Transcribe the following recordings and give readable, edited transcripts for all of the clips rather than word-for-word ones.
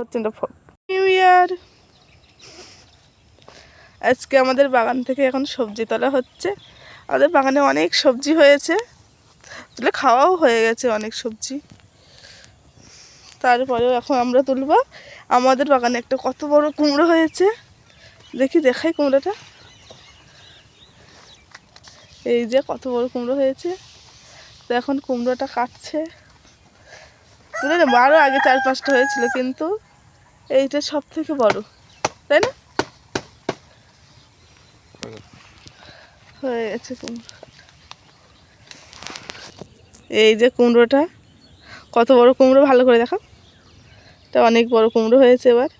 হচ্ছে না। New year. আজকে আমাদের বাগান থেকে এখন সবজি তোলা হচ্ছে। আমাদের বাগানে অনেক সবজি হয়েছে, তুলে খাওয়াও হয়ে গেছে অনেক সবজি। তারপরেও এখন আমরা তুলব। আমাদের বাগানে একটা কত বড় কুমড়ো হয়েছে, দেখাই কুমড়োটা। এই যে কত বড় কুমড়ো হয়েছে। তো এখন কুমড়োটা কাটছে। তুলে না, আরও আগে 4-5টা হয়েছিল, কিন্তু এইটা সব থেকে বড়, তাই না? হয়ে গেছে কুমড়ো। এই যে কুমড়োটা, কত বড় কুমড়ো, ভালো করে দেখো। এটা অনেক বড় কুমড়ো হয়েছে। এবার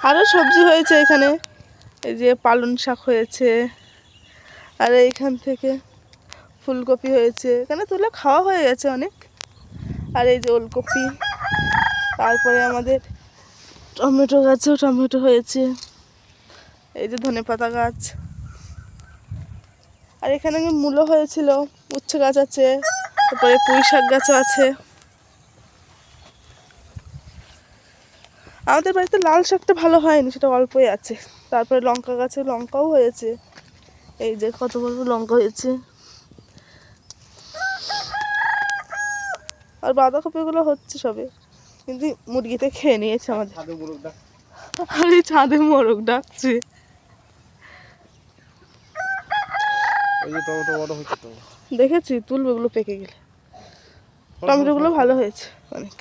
আরও সবজি হয়েছে এখানে। এই যে পালং শাক হয়েছে, আর এইখান থেকে ফুলকপি হয়েছে, এখানে তুলে খাওয়া হয়ে গেছে অনেক। আর এই যে ওলকপি, তারপরে আমাদের টমেটো গাছেও টমেটো হয়েছে। এই যে ধনেপাতা গাছ, আর এখানে মূলো হয়েছিল, উচ্ছে গাছ আছে, তারপরে পুঁই শাক গাছও আছে। আমাদের বাড়িতে লাল শাকটা ভালো হয়নি, সেটা অল্পই আছে। তারপরে লঙ্কা গাছে লঙ্কাও হয়েছে। এই যে কত বড় লঙ্কা হয়েছে। আর বাঁধাকপিগুলো হচ্ছে সবে, কিন্তু মুরগিতে খেয়ে নিয়েছে আমাদের। আর এই ছাদে মোরগ ডাকছে। দেখেছি, তুলবে, ওগুলো পেকে গেলে। টমেটোগুলো ভালো হয়েছে অনেক।